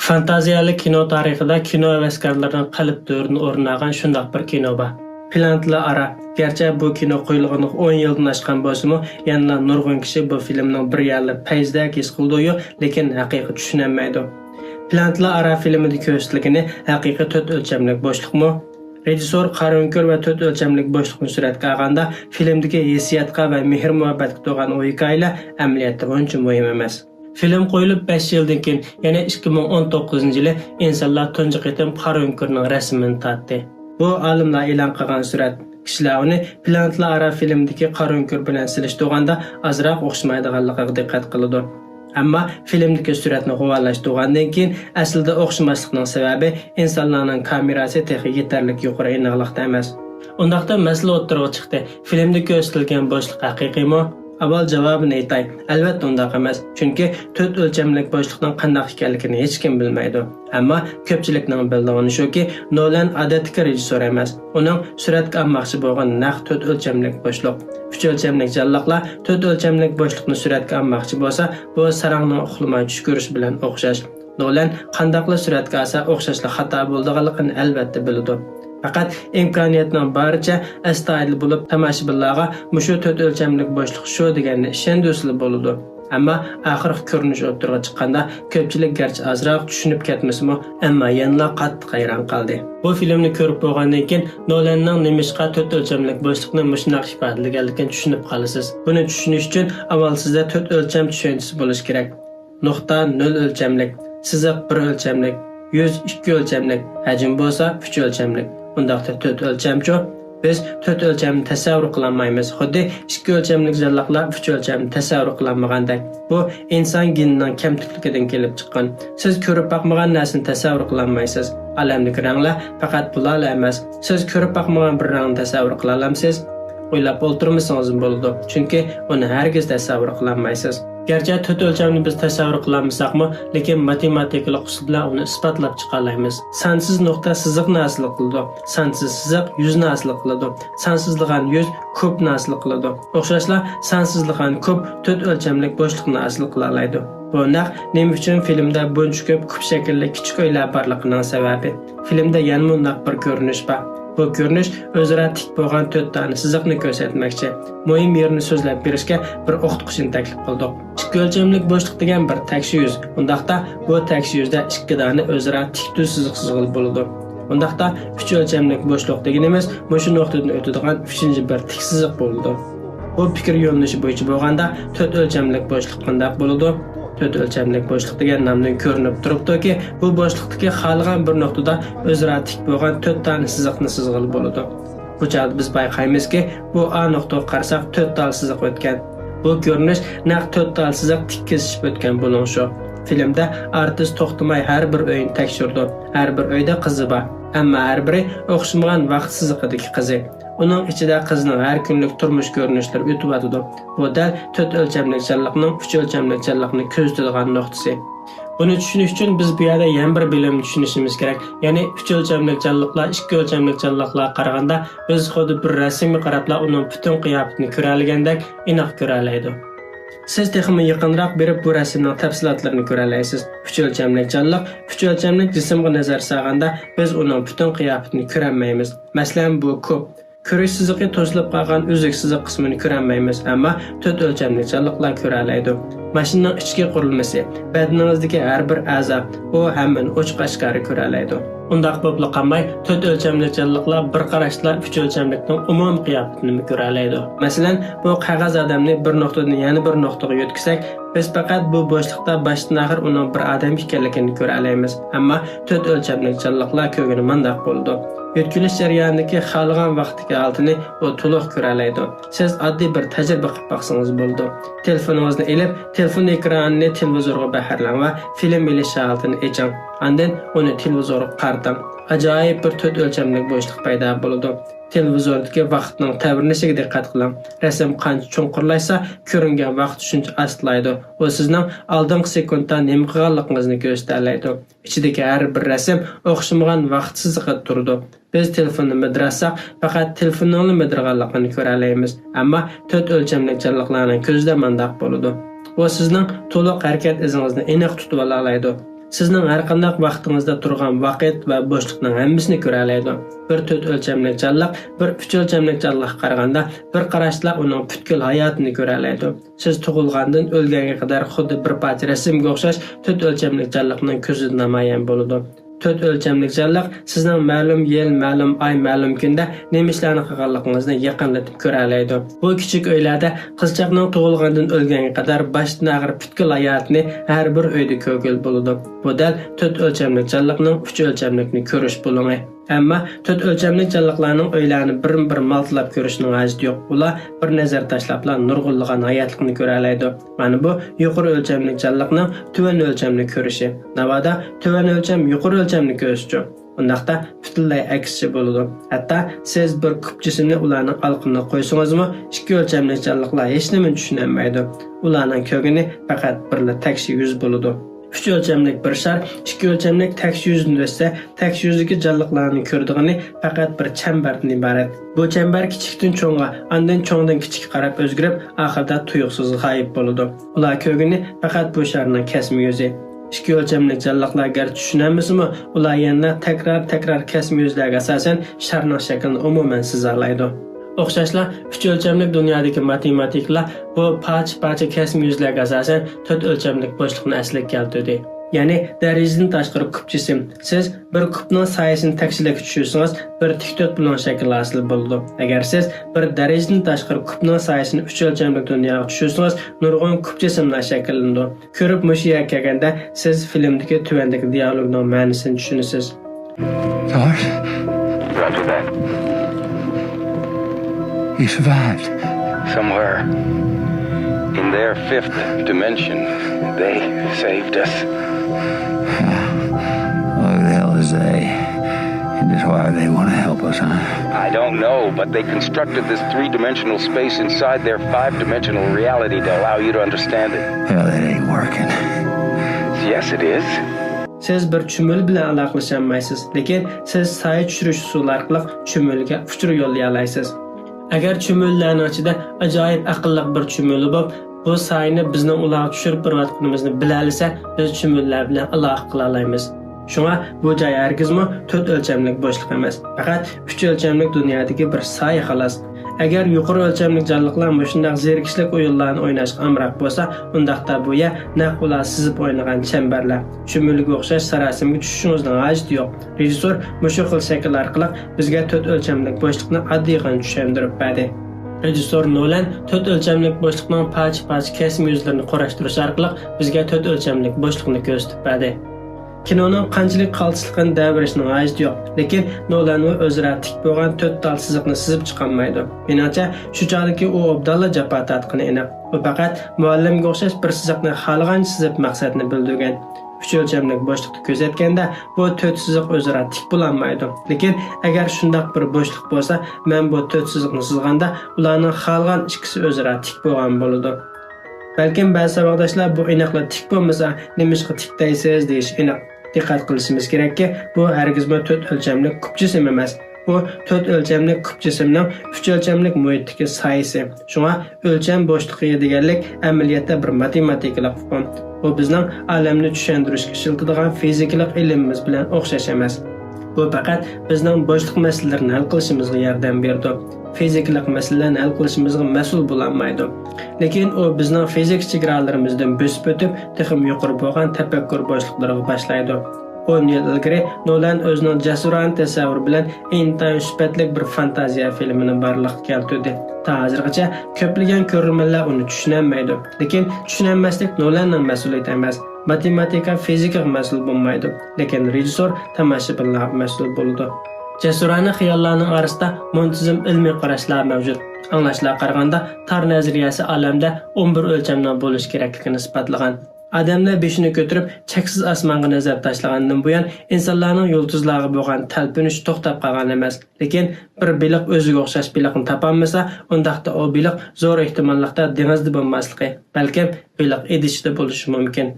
Fantaziyali kino tarixida kino havaskorlarining qalb to'rini o'rnagan shundoq bir kino bor. Planetlar aro. Gerçi bu kino qo'yilganiga 10 yildan oshgan bo'lsa-mu, yana nurg'un kishi bu filmning bir yillik payzdek his qildi-yu, lekin haqiqiy tushunmaydi. Planetlar aro filmida ko'rsatilgani haqiqiy 4 o'lchamlik bo'shliqmi? Rejissor qaronkor va 4 o'lchamlik bo'shliqni suratga olganda filmdagi hissiyotga va mehr-muhabbatga to'g'an o hikoyalar amaliyotda uncha muhim emas. Film qo'yilib 5 yildan keyin, ya'ni 2019-yili insonlar tunji qitim qaronkorning rasmini tatdi. Bu olimlar e'lon qilgan surat kishilar uni Planetlar aro filmdagi qaronkor bilan silishtirganda azroq o'xshamaydiganligiga diqqat qiladi. Ammo filmdagi suratni g'ovallashtirgandan keyin aslida o'xshamaslikning sababi insonlarning kamerasi texnik yetarlik yuqori aniqlikda emas. Undaqda masala o'tirib chiqdi. Filmda ko'rsatilgan bo'shliq haqiqiymi? Avval javobini aytay. Albatta undaq emas. Chunki 4 o'lchamlik bo'shliqning qanday ekanligini hech kim bilmaydi. Ammo ko'pchilikning bildigani shuki, Nolan odatdagi rejissor emas. Uning suratga olmoqchi bo'lgan naq 4 o'lchamlik bo'shliq. 3 o'lchamlik jalloqlar 4 o'lchamlik bo'shliqni suratga olmoqchi bo'lsa, bu sarangning uxlamay tush ko'rish bilan o'xshash. Nolan qandaqli suratga olsa o'xshashli xato bo'lganligini albatta biladi. Faqat imkoniyatning baricha astoydil bo'lib tomoshabinlarga mushu 4 o'lchamlik bo'shliq shu deganni ishondirsa bo'ladi. Ammo oxirgi ko'rinish o'tirg'a chiqqanda ko'pchilik garchi azroq tushunib ketmasmi, ammo yana qattiq hayron qoldi. Bu filmni ko'rib bo'lgandan keyin Nolanning nimishqa 4 o'lchamlik bo'shliqni mushunaq ifodalaganligini tushunib qolasiz. Buni tushunish uchun avval sizda 4 o'lcham tushunchasi bo'lishi kerak. Nuqta 0 o'lchamlik, siziq 1 o'lchamlik, yuz 2 o'lchamlik, hajm bo'lsa 3 o'lchamlik. Undaqda 4 o'lchamchi biz 4 o'lchamni tasavvur qilolmaymiz. Xuddi 2 o'lchamlik jalloqlar 3 o'lchamni tasavvur qilolmagandek. Bu inson genining kamtikligidan kelib chiqqan. Siz ko'rib boqmagan narsani tasavvur qilolmaysiz. Alamdagi ranglar faqat bular emas. Siz ko'rib boqmagan bir rangni tasavvur qila olasiz. O'ylab o'tirmasangiz bo'ladi. Chunki uni hargiz tasavvur qilolmaysiz. Gerçi 4 o'lchamni biz tasavvur qilmasakmi, lekin matematik usul bilan uni isbotlab chiqa olamiz. Sansiz nuqta siziqni asli qiladi. Sansiz siziq yuzni asli qiladi. Sansizlig'an yuz ko'pni asli qiladi. O'xshashlar sansizlig'an ko'p 4 o'lchamlik bo'shliqni asli qila oladi. Bu naq nima uchun filmda buncha ko'p shaklli kichik o'ylar borligining sababi. Filmda yana bunday bir ko'rinish bor. Bu ko'rinish o'zaro tik bo'lgan 4 tani siziqni ko'rsatmoqchi. Muhim yerini so'zlab berishga bir o'qituvchini taklif qildik. 2 o'lchamlik bo'shliq degan bir takshi yuz. Undaqda bu takshi yuzda 2 dani o'zaro tik tuz siziq chizilib bo'ladi. Undaqda 3 o'lchamlik bo'shliq deganimiz mushu nuqtadan o'tadigan 3-chi bir tik siziq bo'ladi. Bu fikr yo'nalishi bo'yicha bo'lganda 4 o'lchamlik bo'shliq qanday bo'ladi? 4 o'lchamlik bo'shliq degan nomdan ko'rinib turibdiki, bu bo'shliqdagi xalqan bir nuqtada o'zaro tik bo'lgan 4 tani siziqni chizg'ili bo'ladi. Bu chog'da biz bayqaymizki, bu A nuqtaga qarasak 4 tal siziq o'tgan. Bu ko'rinish naq 4 tal siziq tik kesishib o'tgan bo'ling shu. Filmda artist to'xtamay har bir o'yin tekshirdi. Har bir o'yda qizi bor, ammo har biri o'xshamagan vaqt siziqidagi qizi. Uning ichida qizning har kunlik turmush ko'rinishlari o'tib o'tadi. Bu dal 4 o'lchamlik jalloqning 3 o'lchamlik jalloqni ko'rsatadigan nuqtasi. Buni tushunish uchun biz bu yerda yana bir bilimni tushunishimiz kerak. Ya'ni 3 o'lchamlik jalloqlar 2 o'lchamlik jalloqlarga qaraganda biz xuddi bir rasmga qarabla uning butun qiyofatini ko'ra olgandek aniq ko'ra oladi. Siz texmi yaqinroq berib bu rasmning tafsilotlarini ko'ra olasiz. 3 o'lchamlik jalloq 3 o'lchamlik jismga nazar solganda biz uning butun qiyofatini ko'ra olmaymiz. Masalan, bu ko'p ko'rish siziqi to'silib qolgan uzuk siziq qismini ko'rolmaymiz, ammo 4 o'lchamlik jalloqlar ko'ra oladi. Mashinaning ichki qurilmasi, badaningizdagi har bir a'zo, u hammani ochiq-oshkora ko'ra oladi. Undaq bo'lib qolmay 4 o'lchamlik jalloqlar bir qarashda 3 o'lchamlikning umumiy qiyofatini ko'ra oladi. Masalan, bu qog'oz odamni bir nuqtadan yana bir nuqtaga yo'tkizsak, biz faqat bu bo'shliqda boshdan oxir uning bir odam ekanligini ko'ra olamiz. Ammo 4 o'lchamlik jalloqlar ko'gini mandaq bo'ldi. Yo'tkilish jarayonidagi xalqan vaqtdagi altini u to'liq ko'ra oladi. Siz oddiy bir tajriba qilib baqsangiz bo'ldi. Telefoningizni elib, telefon ekranini televizorga baharlang va film elish altini eching. Andan uni televizorga qarating. Ajoyib bir 4 o'lchamlik bo'shliq paydo bo'ladi. Televizordagi vaqtning tabrinishiga diqqat qiling. Rasm qancha cho'nqurlashsa, ko'ringan vaqt shuncha astlaydi. U sizning oldingi sekundda nima qilganligingizni ko'rsatadi. Ichidagi har bir rasm o'xshamagan vaqt siziqida turadi. Biz telefonni midrasak, faqat telefonning midraganligini ko'ra olamiz. Ammo 4 o'lchamlik jalloqlarning ko'zida mandaq bo'ladi. Bu sizning to'liq harakat izingizni aniq tutib ola oladi. sizning har qanday vaqtingizda turgan vaqt va bo'shliqning hammasini ko'ra oladi. Bir 4 o'lchamlik jonliq bir 3 o'lchamlik jonliqqa qaraganda bir qarashda uning butkul hayotini ko'ra oladi. Siz tug'ilgandan o'lganga qadar xuddi bir parcha rasmga o'xshash 4 o'lchamlik jonliqning ko'zida namoyon bo'ladi. 4 o'lchamlik jonliq sizning ma'lum yil, ma'lum oy, ma'lum kunda nima ishlarni qilganligingizni yaqinlatib ko'ra oladi. Bu kichik uylarda qizchaqning tug'ilgandan o'lganga qadar boshdan og'ir butkul hayotini har bir uyda ko'rgil bo'ladi. Bu dal 4 o'lchamlik jonliqning 3 o'lchamlikni ko'rish bo'limi. Ammo 4 o'lchamlik jonliqlarning uylarini bir maltlab ko'rishning hojati yo'q. Ular bir nazar tashlablar nurg'unlagan hayotlikni ko'ra oladi. Mana bu yuqori o'lchamlik jonliqning tuvan o'lchamli ko'rishi. Navoda tuvan o'lcham yuqori o'lchamli ko'rishi. Undaqda butunlay aksicha bo'ladi. Hatto siz bir kub jismni ularning alqimini qo'ysangizmi, 2 o'lchamlik jonliqlar hech nima tushunmaydi. Ularning ko'gini faqat birla takshi yuz bo'ladi. 3 o'lchamlik bir shar 2 o'lchamlik takshi yuzni o'tsa, takshi yuzdagi jonliqlarni ko'rdig'ini faqat bir chambardan iborat. Bu chambar kichikdan cho'ngga, andan cho'ngdan kichikka qarab o'zgarib, oxirida tuyuqsiz g'oyib bo'ladi. Ular ko'gini faqat bu sharning kasmi yuzi. 2 o'lchamlik jonliqlar gar tushunamizmi, ular yana takrar kasmi yuzlarga asosan sharning shaklini umuman sizalaydi. O'xshashla 3 o'lchamlik dunyodagi matematiklar bu parcha kasmi yuzlarga asosan 4 o'lchamlik bo'shliqni asliga keltirdi. Ya'ni darajadan tashqari kub jism. Siz bir kubning soyasini takshilab tushirsangiz, bir tiktok bilan shakl hosil bo'ladi. Agar siz bir darajadan tashqari kubning soyasini 3 o'lchamlik dunyoga tushirsangiz, nurg'un kub jismlar shakllanadi. Ko'rib mushiya kelganda siz filmdagi tuvandagi dialogning ma'nosini tushunasiz. Roger that. He survived. Somewhere in their 5th dimension, they saved us. What the hell is they? And just why they want to help us, huh? I don't know, but they constructed this 3-dimensional space inside their 5-dimensional reality to allow you to understand it. Hell, that ain't working. Yes, it is. Siz bir chumul bilan aloqalashamaysiz, lekin siz soya tushirish usuli orqali chumulga uchur yo'llay olasiz. Agar chumullarning ichida ajoyib aqlli bir chumul bo'lib, bu soyani bizning ularga tushirib borayotganimizni bilsa, biz chumullar bilan aloqa qila olamiz. Shunga bu joy hargizmi 4 o'lchamlik bo'shliq emas, faqat 3 o'lchamlik dunyodagi bir soya xolos. Agar yuqori o'lchamlik jonliqlar shunday zerikishlik o'yinlarni o'ynashga amroq bo'lsa, undaqda bu ya naq ular sizib o'ynagan chambarlar. Chumulga o'xshash sarasimga tushishingizning hojati yo'q. Rejissor mushu xil shakl orqali bizga 4 o'lchamlik bo'shliqni oddiygan tushuntirib berdi. Rejissor Nolan 4 o'lchamlik bo'shliqning parcha kasm yuzlarini qorashtirish orqali bizga 4 o'lchamlik bo'shliqni ko'rsatib berdi. Kinoning qanchalik qaltisligini davrishning hojati yo'q, lekin Nolan o'zira tik bo'lgan 4 tal siziqni sizib chiqolmaydi. Menimcha, shu chog'dagi u obdalla jafo tatqini aniq. U faqat muallimga o'xshash bir siziqni xalqancha sizib maqsadni bildirgan. 3 o'lchamlik bo'shliqni ko'rsatganda bu 4 siziq o'zira tik bo'lolmaydi. Lekin agar shunday bir bo'shliq bo'lsa, men bu 4 siziqni chizganda ularning xalqan ikkisi o'zira tik bo'lgan bo'ladi. Balkim ba'zi saboqdoshlar bu aniqla tik bo'lmasa, nimishqa tik deysiz deyish aniq. Diqqat qilishimiz kerakki, bu hargizmi 4 o'lchamlik kub jism emas. Bu 4 o'lchamlik kub jismning 3 o'lchamlik muhitdagi soyasi. Shunga o'lcham bo'shliqi deganlik amaliyotda bir matematikalik qon. Bu bizning olamni tushuntirishga ishlatadigan fizikalik ilmimiz bilan o'xshash emas. Bu faqat bizning bo'shliq masalalarini hal qilishimizga yordam berdi. Fizikalik masalalarni hal qilishimizga mas'ul bo'lmaydi. Lekin u bizning fizik chegaralarimizdan bo'sib o'tib, texim yuqori bo'lgan tafakkur bo'shliqlariga boshlaydi. 10 yil ilgari Nolan o'zining jasurona tasavvur bilan intayin sifatli bir fantaziya filmini barliqqa keltirdi. Hozirgacha ko'plagan ko'ruvchilar uni tushunmaydi. Lekin tushunmaslik Nolanning mas'uliyati emas. Matematika, fizika mas'ul bo'lmaydi. Lekin rejissor tomoshabinlar mas'ul bo'ladi. Jasurona xiyollarning orasida muntazam ilmiy qarashlar mavjud. Anglashlarga qaraganda tor nazariyasi olamda 11 o'lchamdan bo'lish kerakligini isbotlagan. Odamlar beshini ko'tarib cheksiz osmonga nazar tashlagandan buyon insonlarning yulduzlarga bo'lgan talpinishi to'xtab qolgan emas. Lekin bir biliq o'ziga o'xshash biliqni topolmasa, undaqda u biliq zo'r ehtimollikda dengizda bo'lmasligi, balkim biliq idishida bo'lishi mumkin.